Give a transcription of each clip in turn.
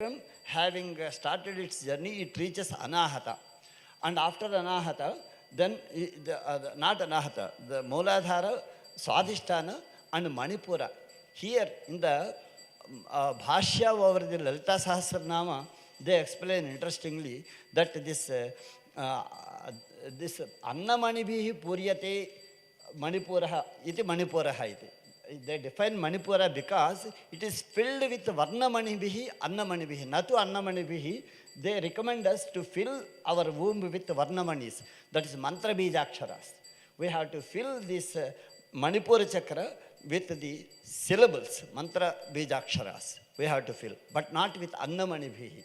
From having started its journey, it reaches Anahata. And after Anahata, then not Anahata, the Mooladhara, Swadhisthana, and Manipura. Here in the Bhashya over the Lalita Sahasranama, they explain interestingly that this Annamanibhihi Puryate Manipuraha iti Manipuraha iti. They define Manipura because it is filled with Varnamanibihi, Annamanibihi. Natu Annamanibihi, they recommend us to fill our womb with Varnamanis. That is Mantra Bijaksharas. We have to fill this Manipura Chakra with the syllables, Mantra Bijaksharas. We have to fill, but not with Annamanibihi.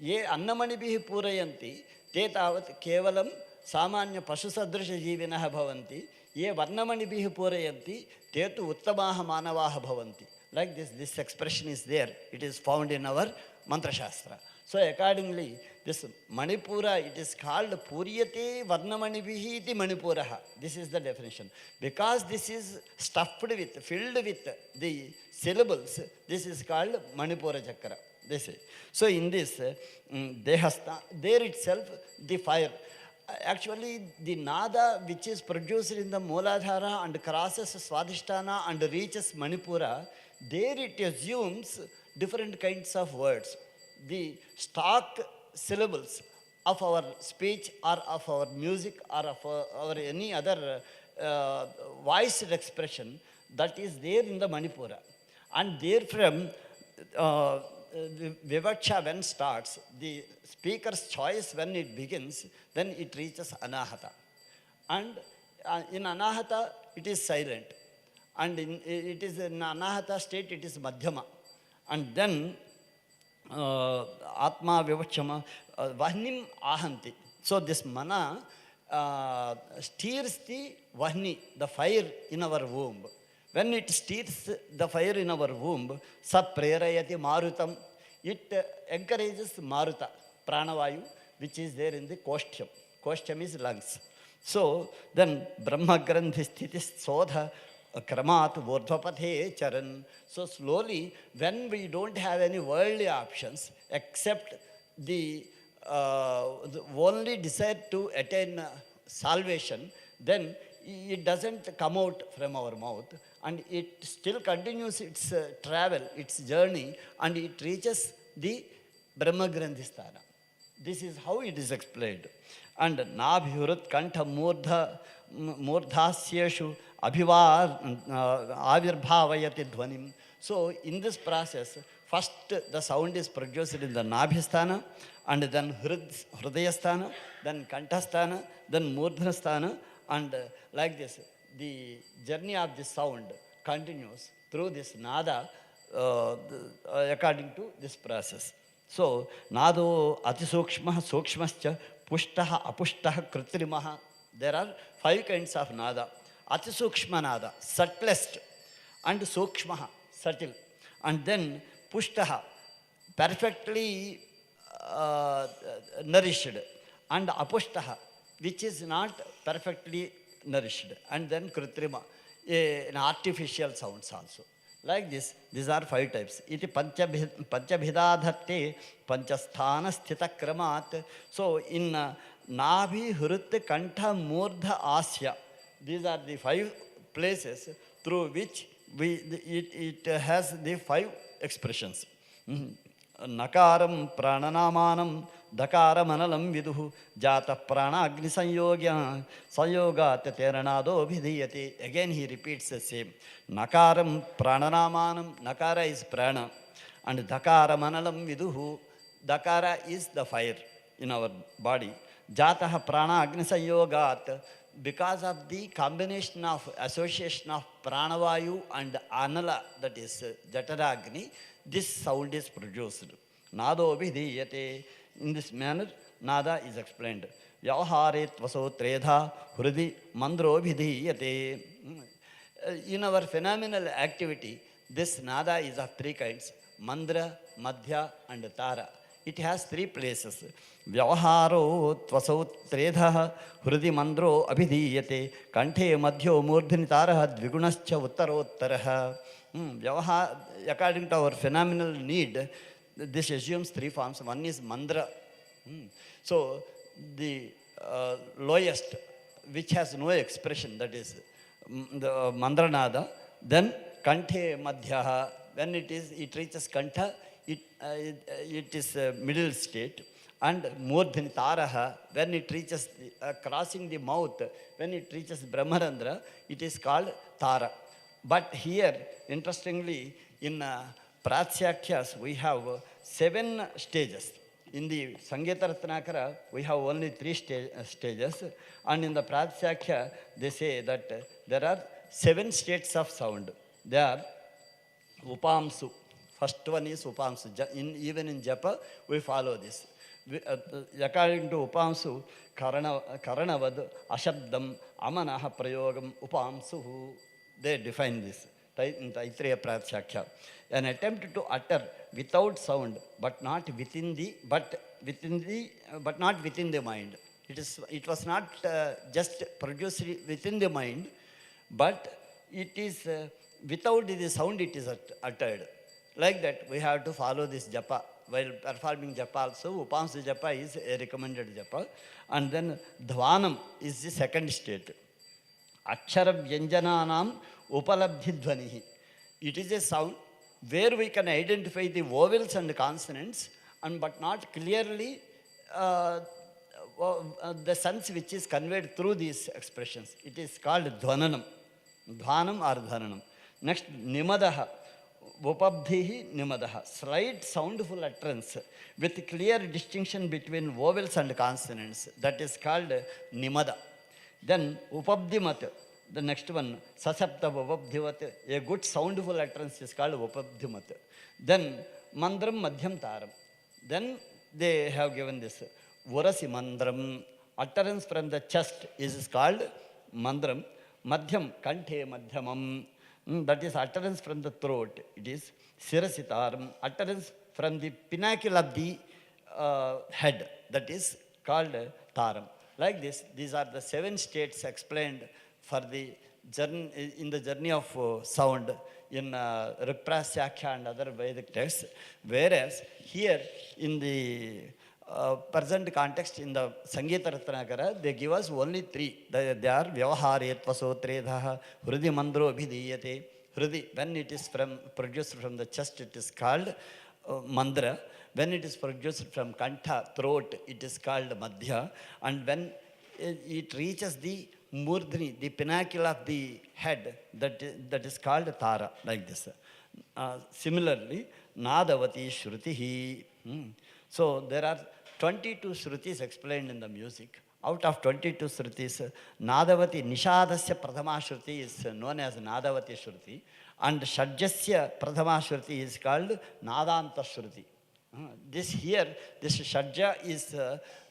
Ye Annamanibihi Purayanti, te tavat kevalam सामान्य पशुसदृशजीविनः भवन्ति ये वर्णमणिभिः पूरयन्ति ते तु उत्तमाः मानवाः भवन्ति. Like this expression is there. It is found in our mantra shastra. So accordingly, this Manipura, it is called Puryate Varnamanibihi iti Manipuraha. This is the definition. Because this is stuffed with, filled with the syllables, this is called Manipura Chakra. They say. So in this, Dehastha, there itself the fire. Actually, the nada which is produced in the Mooladhara and crosses Swadhisthana and reaches Manipura, there it assumes different kinds of words. The stock syllables of our speech or of our music or of our any other voiced expression that is there in the Manipura. And therefrom, Vivaksha when starts, the speaker's choice when it begins, then it reaches Anahata. And in Anahata, it is silent. And it is in Anahata state, it is Madhyama. And then Atma Vivakshama Vahnim Ahanti. So this mana steers the Vahni, the fire in our womb. When it steers the fire in our womb, sa prerayati marutam, it encourages maruta, pranavayu, which is there in the koshtyam. Koshtyam is lungs. So then Brahma Grandhi Sthitis Sodha Kramat Vordhapathe Charan. So slowly, when we don't have any worldly options except the only desire to attain salvation, then it doesn't come out from our mouth and it still continues its travel, its journey, and it reaches the Brahma Grandhisthana. This is how it is explained. And Nabhurut Kantha Murdhasyeshu Avirbhavayati Dhvanim. So in this process, first the sound is produced in the Nabhisthana, and then Hrudayasthana, then Kanthasthana, then Murdhasthana, and like this, the journey of the sound continues through this nada according to this process. So, nado atisukshmah sukshmascha pushtaha apushtaha kritrimaha. There are 5 kinds of nada. Atisukshma nada, subtlest, and sukshmaha, subtle. And then pushtaha, perfectly nourished, and apushtaha, which is not perfectly nourished, and then kritrima, an artificial sounds also. Like this, these are 5 types. Iti panchabhidadhatte panchasthana sthita kramat. So in Nabhi, Hrut, Kantha, Murdha, Asya, these are the 5 places through which it has the 5 expressions. Nakaram prananamanam dakara manalam viduhu jata prana agni sanyogya sanyogat teranado bhidiyate. Again he repeats the same. Nakaram prananamanam, nakara is prana, and dakara manalam viduhu, dakara is the fire in our body. Jata prana agni sanyogat, because of the combination of association of pranavayu and anala, that is jataragni, this sound is produced. Nado vidiyate. In this manner, nada is explained. Vyavaharet vaso tredha hrudi mandro vidiyate. In our phenomenal activity, this nada is of 3 kinds: mandra, madhya, and tara. It has 3 places. Vyavaharo vaso tredha hrudi mandro abhidiyate kanthe madhyo murdhini taraha dvigunascha uttarottaraha. According to our phenomenal need, this assumes three forms. One is mandra. So the lowest, which has no expression, that is the mandranada. Then kanthe madhyaha, when it reaches kantha, it is middle state. And murdhini taraha, when it reaches crossing the mouth, when it reaches brahmarandra, it is called tara. But here, interestingly, in Pratsyakyas, we have 7 stages. In the Sangeeta Ratnakara, we have only 3 stages. And in the Pratsyakya, they say that there are 7 states of sound. They are Upamsu. First one is Upamsu. Even in Japa, we follow this. According to Upamsu, Karanavad, Ashabdam, Amanaha Prayogam, Upamsu, they define this in Taittiriya Pratsyakya. An attempt to utter without sound, but not within the mind. It was not just produced within the mind, but it is without the sound it is uttered. Like that, we have to follow this japa. While performing japa also, Upamsa japa is a recommended japa. And then Dhvanam is the second state. Akshara Vyanjananam Upalabdhi Dhvanihi. It is a sound where we can identify the vowels and consonants, but not clearly the sense which is conveyed through these expressions. It is called Dhvananam. Dhvanam or Dhvananam. Next, Nimadaha. Upabdhihi Nimadaha. Slight soundful utterance with clear distinction between vowels and consonants. That is called Nimada. Then Upabdhimat. The next one, Sasapta Upabdhivat. A good soundful utterance is called Upabdhimat. Then Mandram Madhyam Taram. Then they have given this. Vorasi Mandram. Utterance from the chest is called Mandram. Madhyam Kanthe Madhyamam. That is utterance from the throat. It is Sirasitaram. Utterance from the pinnacle of the head. That is called Taram. Like this, these are the 7 states explained for the journey, in the journey of sound in Riprasyakhya and other Vedic texts. Whereas here in the present context in the Sangeeta Ratnakara, they give us only 3. They are Vyavaharetva Sotredhaha, Hrudi Mandro Abhidiyate. Hrudi, when it is produced from the chest, it is called Mandra. When it is produced from Kantha, throat, it is called Madhya. And when it reaches the Murdhini, the pinnacle of the head, that is called Tara, like this. Similarly, Nadavati Shrutihi. So there are 22 Shrutis explained in the music. Out of 22 Shrutis, Nadavati Nishadasya Prathama Shruti is known as Nadavati Shruti, and Shadjasya Prathama Shruti is called Nadanta Shruti. This Shadja is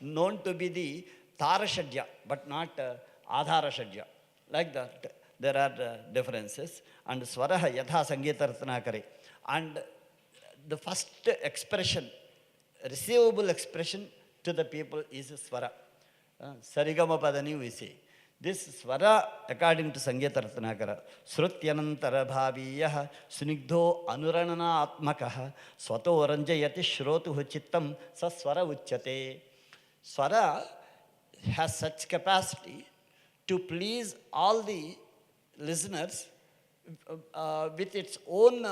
known to be the Tara Shadja, but not Adhara Shadja. Like that, there are differences. And Swaraha Yatha Sangeeta Ratnakare. And the first expression, receivable expression to the people is Swara. Sarigama Padani we say. This Swara, according to Sangeeta Ratnakara, Srutyanantara Bhaviyah Sunigdho Anuranana Atmakaha Swato Ranjayati Shrotuhu Chittam Saswara Uchyate. Swara has such capacity to please all the listeners with its own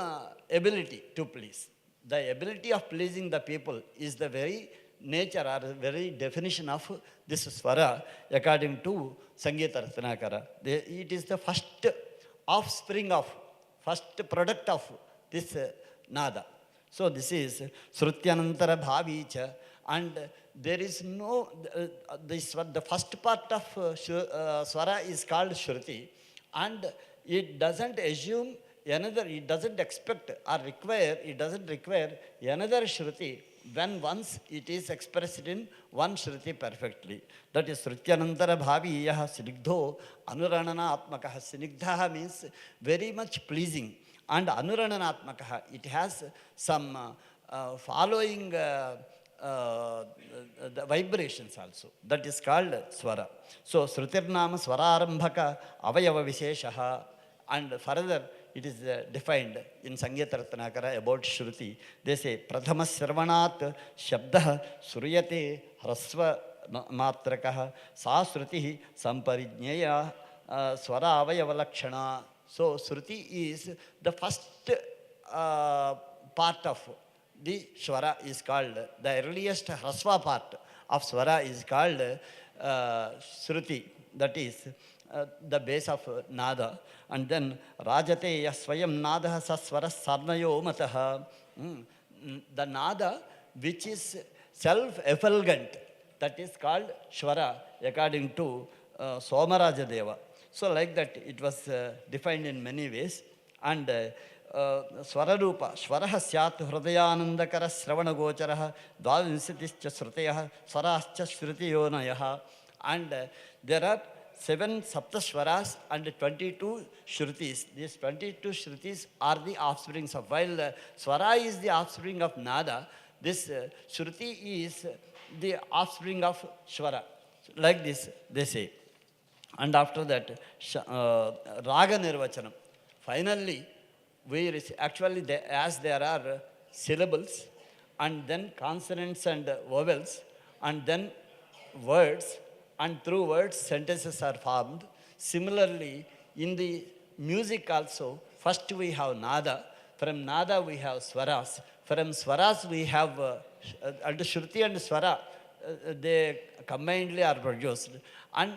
ability to please. The ability of pleasing the people is the very nature or very definition of this Swara according to Sangeeta Ratnakara. It is the first offspring of, first product of this Nada. So this is Srutyanantara Bhavicha, and there is no, the first part of Swara is called Shruti, and it doesn't assume another, it doesn't expect or require, it doesn't require another Shruti when once it is expressed in one Shruti perfectly. That is Srutyanantara Bhaviyaha Sinigdho Anuranana Atmakaha. Sinigdhaha means very much pleasing, and Anuranana Atmakaha, it has some following the vibrations also. That is called Swara. So Srutirnama Swararambhaka Avayava Visheshaha, and further it is defined in Sangeeta Ratnakara about Shruti. They say, Prathama Sravanat Shabdah Suryate Hrasva Matrakah Sa Shruti Samparijnaya Swara Avayava. So Shruti is the first part of the Swara is called, the earliest Hrasva part of Swara is called Shruti, that is the base of Nada. And then Rajate Yaswayam Nada Saswara Sarnayo Mataha. The Nada which is self-effulgent, that is called Swara according to Somaraja Deva. So like that it was defined in many ways. And Swararupa, Swaraha Syat Hrudayanandakara Sravana Gocharaha Dvavinsatischa Srutayah Swarascha Shrutiyonayaha. And there are 7 Saptaswaras and 22 Shrutis. These 22 Shrutis are the offsprings of, while Swara is the offspring of Nada, this Shruti is the offspring of Swara. Like this they say. And after that, Raga Nirvachanam. Finally, actually as there are syllables and then consonants and vowels and then words, and through words sentences are formed. Similarly, in the music also, first we have Nada. From Nada we have Swaras. From Swaras we have, and Shruti and Swara, they combinedly are produced. And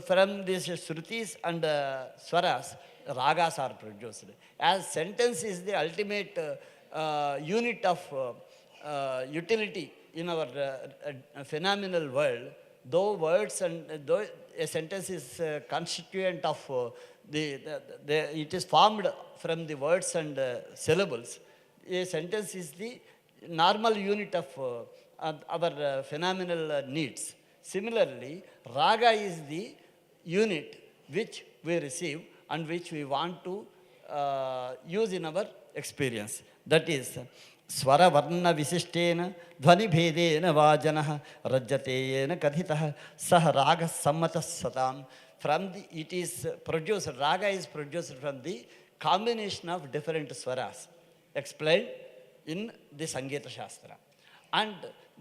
from these Shrutis and Swaras, Ragas are produced. As sentence is the ultimate unit of utility in our phenomenal world, though words and though a sentence is constituent of it is formed from the words and syllables, a sentence is the normal unit of our phenomenal needs. Similarly, Raga is the unit which we receive and which we want to use in our experience. That is, Swara Varna Visishtena Dhvani Bhedena Vajanaha Rajateyena Kadhitaha Sah Raga Sammata Satam. From the, it is produced, Raga is produced from the combination of different Swaras explained in the Sangeeta Shastra. And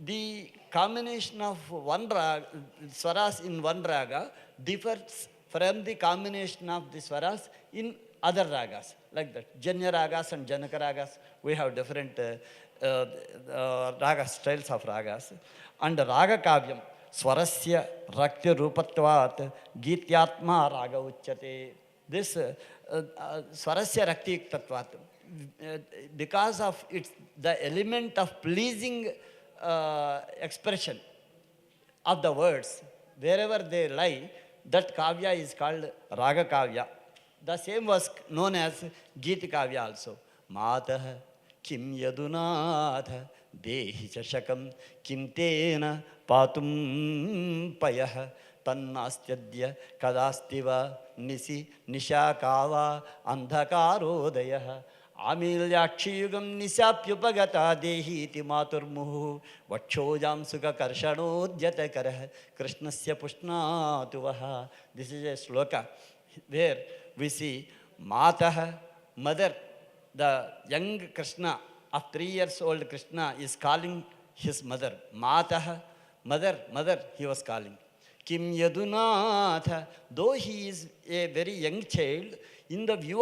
the combination of one raga, Swaras in one raga differs from the combination of the Swaras in other ragas, like that. Janya ragas and Janaka ragas, we have different raga styles of ragas. And Raga Kavyam, Swarasya Raktya Rupatvat Gityatma Raga Uchyate. This Swarasya Rakti Tatvat, because of its the element of pleasing expression of the words, wherever they lie, that Kavya is called Raga Kavya. The same was known as Geeta Kavya also. Matah Kim Yadunatha Dehi Chashakam Kim Tena Patum Payah Tannastyadya Kadastiva Nisi Nishakava Andhakarodayah Amilyakshiyugam Nisapyupagata Dehi Iti Maturmuhu Vachojam Sukha Karshanodhyatakarah Krishnasya Pushnatuvaha. This is a sloka where we see Matah, mother, the young Krishna of 3 years old Krishna is calling his mother. Matah, mother, mother, he was calling. Kim Yadunatha, though he is a very young child, in the view of